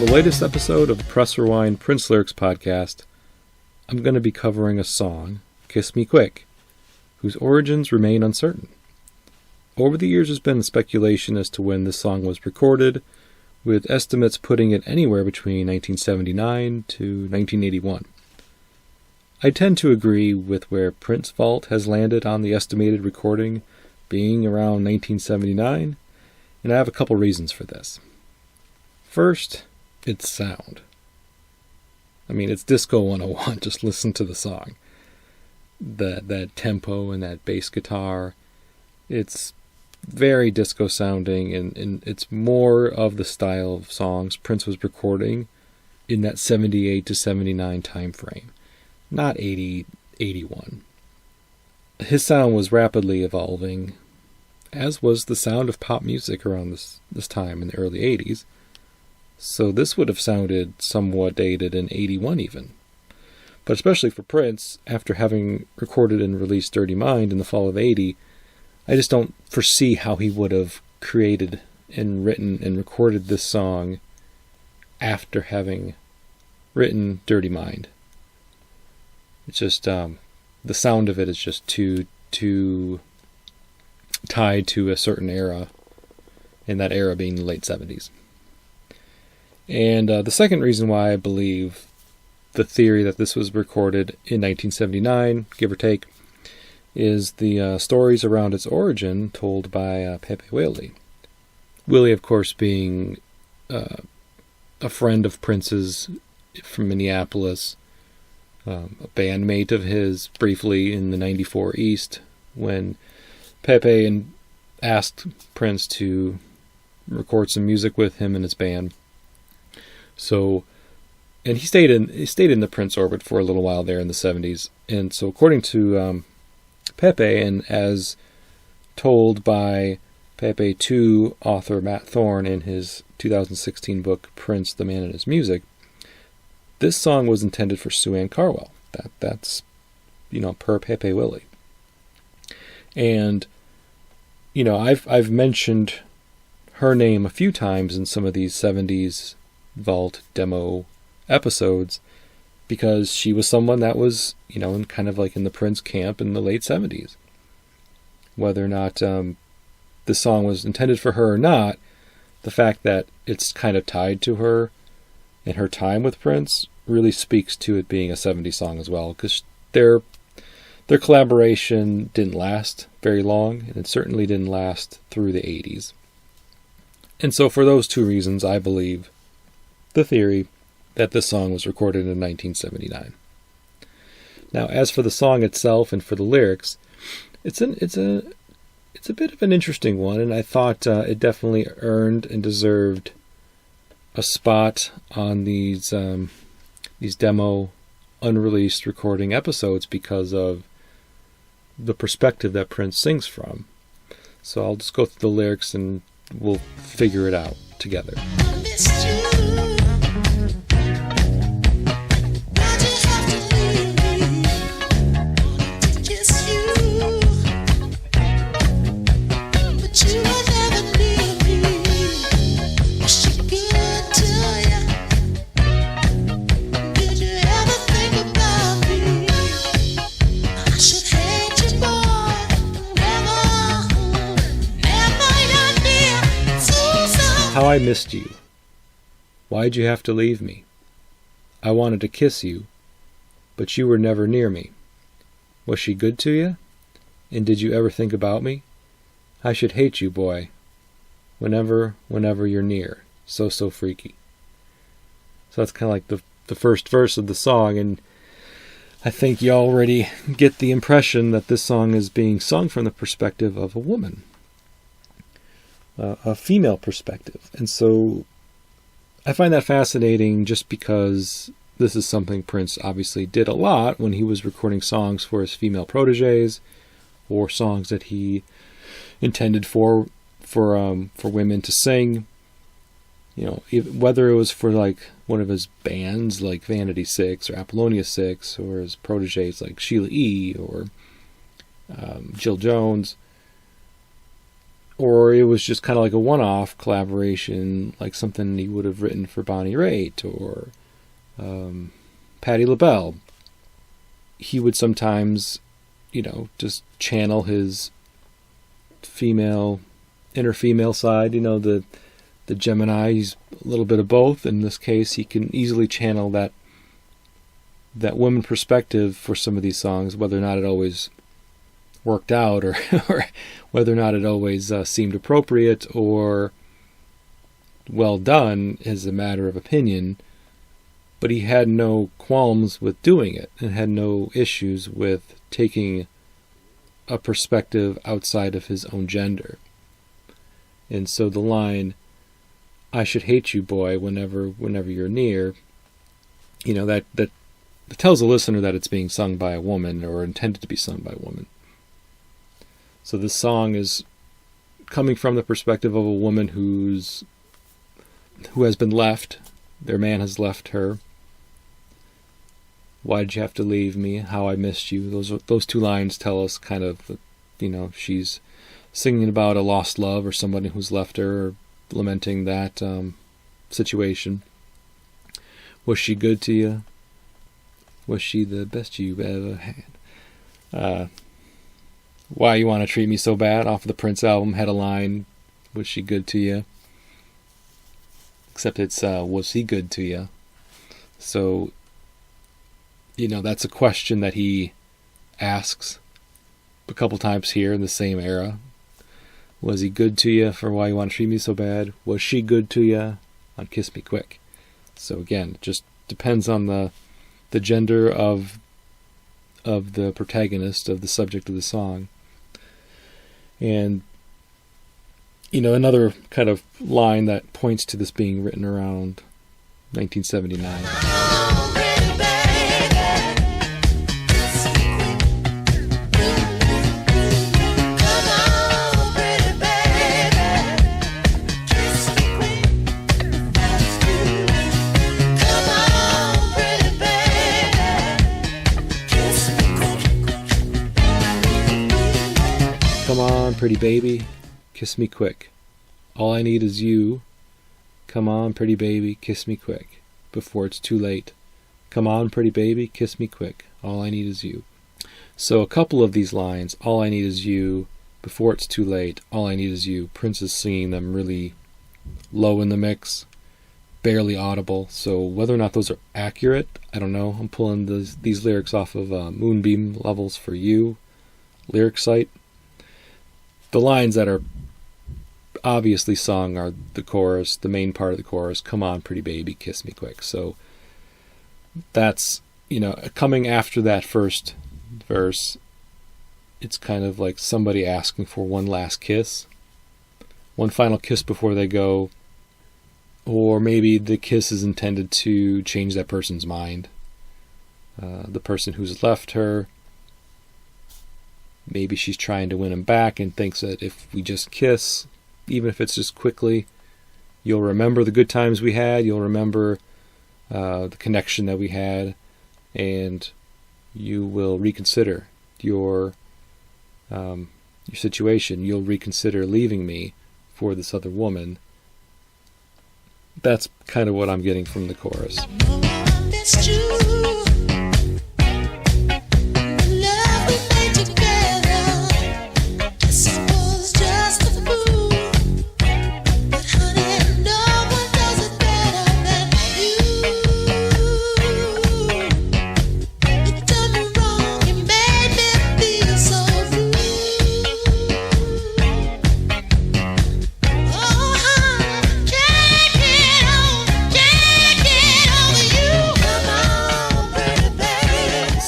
On the latest episode of the Press Rewind Prince Lyrics podcast, I'm going to be covering a song, Kiss Me Quick, whose origins remain uncertain. Over the years there's been speculation as to when this song was recorded, with estimates putting it anywhere between 1979 to 1981. I tend to agree with where Prince Vault has landed on the estimated recording being around 1979, and I have a couple reasons for this. First, its sound. I mean, it's Disco 101, just listen to the song. That tempo and that bass guitar, it's very disco sounding, and it's more of the style of songs Prince was recording in that 78 to 79 time frame, not 80, 81. His sound was rapidly evolving, as was the sound of pop music around this time in the early 80s. So this would have sounded somewhat dated in 81 even. But especially for Prince, after having recorded and released Dirty Mind in the fall of 80, I just don't foresee how he would have created and written and recorded this song after having written Dirty Mind. It's just, the sound of it is just too tied to a certain era, and that era being the late 70s. And the second reason why I believe the theory that this was recorded in 1979, give or take, is the stories around its origin told by Pepe Willie. Willie, of course, being a friend of Prince's from Minneapolis, a bandmate of his briefly in the 94 East, when Pepe asked Prince to record some music with him and his band. So, and he stayed in the Prince orbit for a little while there in the 70s. And so, according to Pepe, and as told by Pepe to author Matt Thorne in his 2016 book Prince, the Man and His Music, this song was intended for Sue Ann Carwell. That's per Pepe Willie. And I've mentioned her name a few times in some of these 70s Vault demo episodes, because she was someone that was, in kind of like in the Prince camp in the late 70s. Whether or not this song was intended for her or not, the fact that it's kind of tied to her and her time with Prince really speaks to it being a 70s song as well, because their collaboration didn't last very long, and it certainly didn't last through the 80s. And so for those two reasons, I believe the theory that this song was recorded in 1979. Now, as for the song itself and for the lyrics, it's a bit of an interesting one, and I thought it definitely earned and deserved a spot on these demo unreleased recording episodes because of the perspective that Prince sings from. So I'll just go through the lyrics and we'll figure it out together. How I missed you. Why'd you have to leave me? I wanted to kiss you, but you were never near me. Was she good to you? And did you ever think about me? I should hate you, boy. Whenever you're near. So freaky. So that's kind of like the first verse of the song, and I think you already get the impression that this song is being sung from the perspective of a woman. A female perspective. And so I find that fascinating just because this is something Prince obviously did a lot when he was recording songs for his female proteges, or songs that he intended for women to sing. Whether it was for like one of his bands like Vanity Six or Apollonia Six, or his proteges like Sheila E. or Jill Jones, or it was just kind of like a one-off collaboration, like something he would have written for Bonnie Raitt or Patti LaBelle. He would sometimes, just channel his inner female side, the Gemini. He's a little bit of both. In this case, he can easily channel that woman perspective for some of these songs, whether or not it always worked out or whether or not it always seemed appropriate or well done is a matter of opinion. But he had no qualms with doing it and had no issues with taking a perspective outside of his own gender. And so the line, "I should hate you, boy, whenever you're near," that tells the listener that it's being sung by a woman or intended to be sung by a woman. So this song is coming from the perspective of a woman who has been left. Their man has left her. "Why did you have to leave me? How I missed you." Those two lines tell us kind of, she's singing about a lost love or somebody who's left her, or lamenting that situation. "Was she good to you? Was she the best you've ever had? Why you want to treat me so bad?" Off of the Prince album, had a line, "Was she good to you?" Except it's, "Was he good to you?" So, that's a question that he asks a couple times here in the same era. Was he good to you for Why You Want to Treat Me So Bad? Was she good to you on Kiss Me Quick? So again, it just depends on the gender of the protagonist, of the subject of the song. And, another kind of line that points to this being written around 1979. "Come on, pretty baby, kiss me quick. All I need is you. Come on, pretty baby, kiss me quick, before it's too late. Come on, pretty baby, kiss me quick. All I need is you." So a couple of these lines, "All I need is you," "Before it's too late," "All I need is you," Prince is singing them really low in the mix, barely audible. So whether or not those are accurate, I don't know. I'm pulling these lyrics off of Moonbeam Levels for You lyric site. The lines that are obviously sung are the chorus, the main part of the chorus, "Come on, pretty baby, kiss me quick." So that's, coming after that first verse, it's kind of like somebody asking for one last kiss, one final kiss before they go, or maybe the kiss is intended to change that person's mind. The person who's left her, maybe she's trying to win him back and thinks that if we just kiss, even if it's just quickly, you'll remember the good times we had, you'll remember the connection that we had, and you will reconsider your situation. You'll reconsider leaving me for this other woman. That's kind of what I'm getting from the chorus.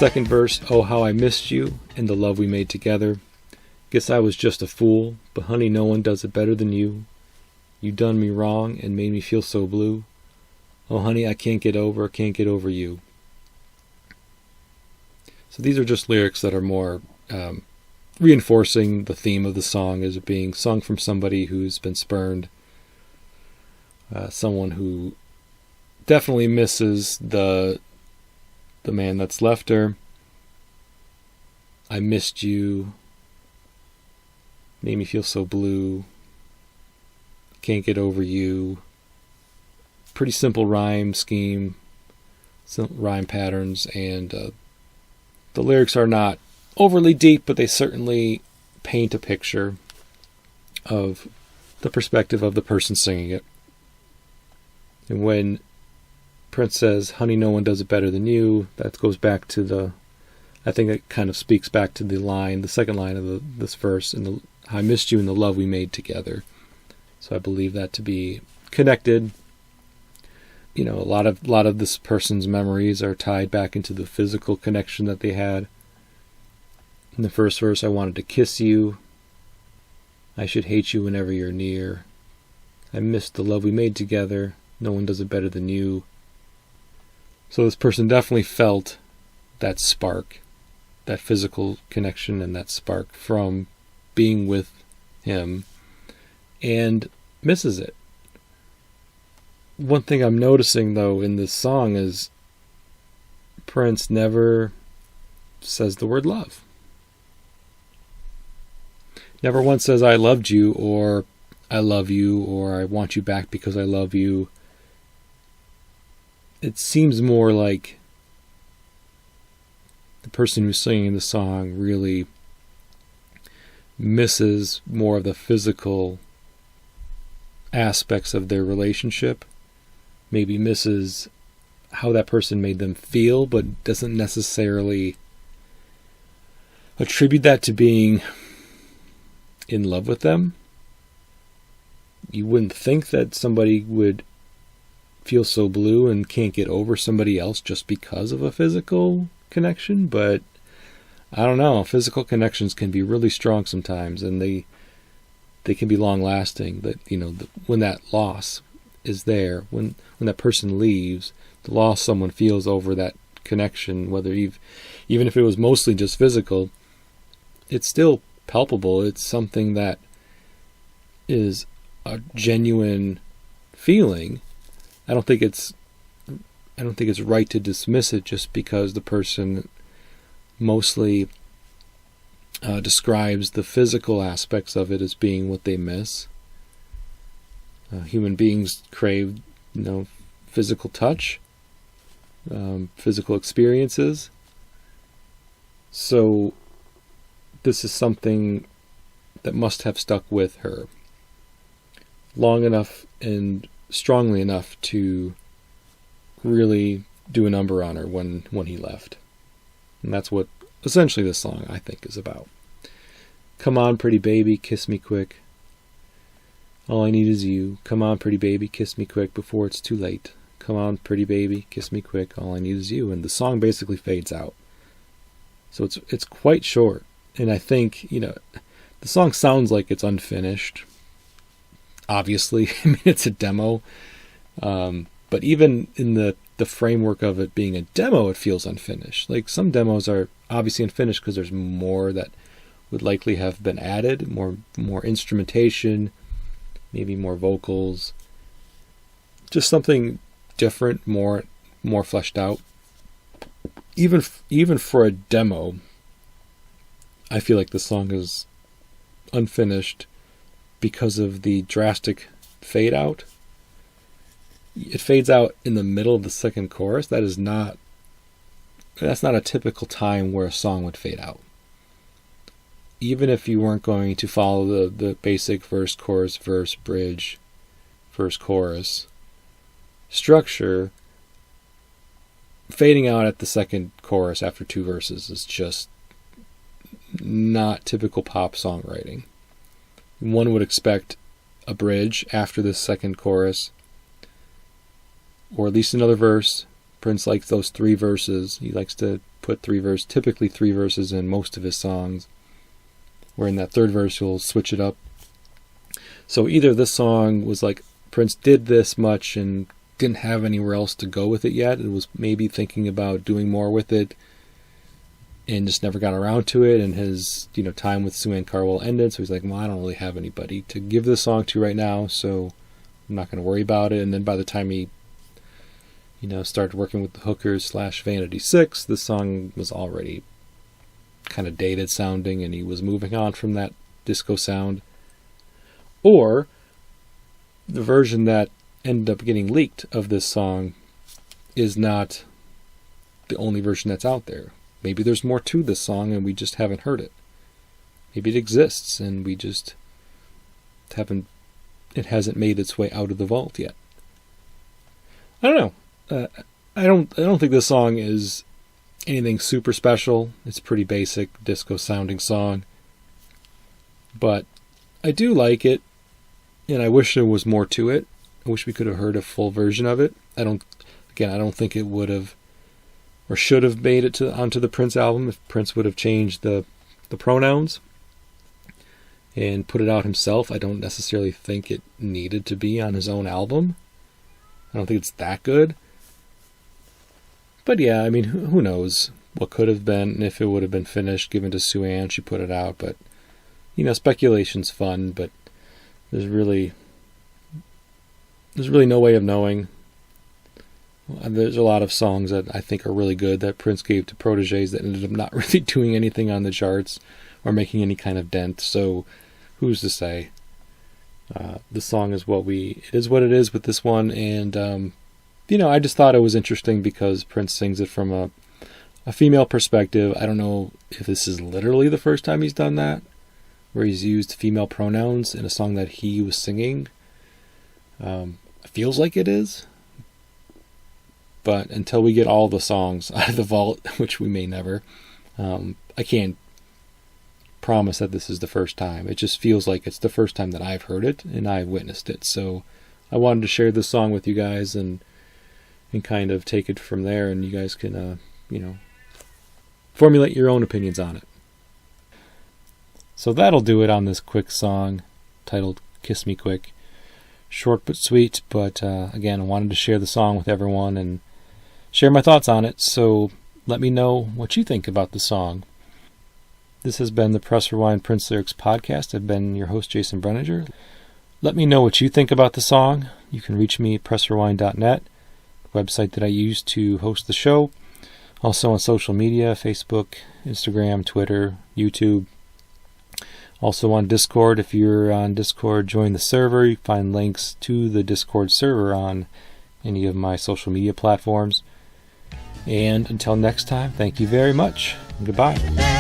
Second verse, "Oh, how I missed you and the love we made together. Guess I was just a fool, but honey, no one does it better than you. You done me wrong and made me feel so blue. Oh, honey, I can't get over you." So these are just lyrics that are more reinforcing the theme of the song as it being sung from somebody who's been spurned, someone who definitely misses the man that's left her. "I missed you, made me feel so blue, can't get over you. Pretty simple rhyme scheme, rhyme patterns, and the lyrics are not overly deep, but they certainly paint a picture of the perspective of the person singing it. And when Prince says, "Honey, no one does it better than you," that goes back to I think it kind of speaks back to the second line of this verse, and "I missed you in the love we made together." So I believe that to be connected. A lot of this person's memories are tied back into the physical connection that they had. In the first verse, "I wanted to kiss you. I should hate you whenever you're near. I missed the love we made together. No one does it better than you." So this person definitely felt that spark, that physical connection and that spark from being with him, and misses it. One thing I'm noticing, though, in this song is Prince never says the word love. Never once says, "I loved you," or "I love you," or "I want you back because I love you." It seems more like the person who's singing the song really misses more of the physical aspects of their relationship. Maybe misses how that person made them feel, but doesn't necessarily attribute that to being in love with them. You wouldn't think that somebody would feel so blue and can't get over somebody else just because of a physical connection, but I don't know. Physical connections can be really strong sometimes, and they can be long lasting. That when that loss is there, when that person leaves, the loss someone feels over that connection, whether even if it was mostly just physical, it's still palpable. It's something that is a genuine feeling. I don't think it's right to dismiss it just because the person mostly describes the physical aspects of it as being what they miss. Human beings crave, physical touch, physical experiences. So this is something that must have stuck with her long enough and strongly enough to really do a number on her when he left. And that's what essentially this song, I think, is about. Come on, pretty baby, kiss me quick. All I need is you. Come on, pretty baby, kiss me quick before it's too late. Come on, pretty baby, kiss me quick. All I need is you. And the song basically fades out. So it's quite short. And I think, the song sounds like it's unfinished. Obviously, it's a demo. But even in the framework of it being a demo, it feels unfinished. Like some demos are obviously unfinished because there's more that would likely have been added, more instrumentation, maybe more vocals, just something different, more fleshed out. Even for a demo, I feel like the song is unfinished because of the drastic fade out. It fades out in the middle of the second chorus. That's not a typical time where a song would fade out. Even if you weren't going to follow the basic verse, chorus, verse, bridge, verse, chorus structure, fading out at the second chorus after two verses is just not typical pop songwriting. One would expect a bridge after the second chorus, or at least another verse. Prince likes those three verses. He likes to put typically three verses in most of his songs, where in that third verse he'll switch it up. So either this song was like Prince did this much and didn't have anywhere else to go with it yet, and was maybe thinking about doing more with it and just never got around to it, and his time with Sue Ann Carwell ended, so he's like, well, I don't really have anybody to give this song to right now, so I'm not going to worry about it. And then by the time he started working with the Hookers / Vanity 6, the song was already kind of dated sounding, and he was moving on from that disco sound. Or the version that ended up getting leaked of this song is not the only version that's out there. Maybe there's more to this song and we just haven't heard it. Maybe it exists and we just it hasn't made its way out of the vault yet. I don't know. I don't think this song is anything super special. It's a pretty basic disco sounding song. But I do like it, and I wish there was more to it. I wish we could have heard a full version of it. I don't think it would have or should have made it onto the Prince album if Prince would have changed the pronouns and put it out himself. I don't necessarily think it needed to be on his own album. I don't think it's that good. But yeah, I mean, who knows what could have been and if it would have been finished, given to Sue Ann, she put it out. But, speculation's fun, but there's really no way of knowing. There's a lot of songs that I think are really good that Prince gave to proteges that ended up not really doing anything on the charts or making any kind of dent. So who's to say? The song is it is what it is with this one. And, I just thought it was interesting because Prince sings it from a female perspective. I don't know if this is literally the first time he's done that, where he's used female pronouns in a song that he was singing. It feels like it is. But until we get all the songs out of the vault, which we may never, I can't promise that this is the first time. It just feels like it's the first time that I've heard it and I've witnessed it. So I wanted to share this song with you guys and kind of take it from there, and you guys can, formulate your own opinions on it. So that'll do it on this quick song titled Kiss Me Quick. Short but sweet, but again, I wanted to share the song with everyone and share my thoughts on it, so let me know what you think about the song. This has been the Press Rewind Prince Lyrics podcast. I've been your host, Jason Brenninger. Let me know what you think about the song. You can reach me at pressrewind.net, the website that I use to host the show. Also on social media, Facebook, Instagram, Twitter, YouTube. Also on Discord. If you're on Discord, join the server. You can find links to the Discord server on any of my social media platforms. And until next time, thank you very much. Goodbye.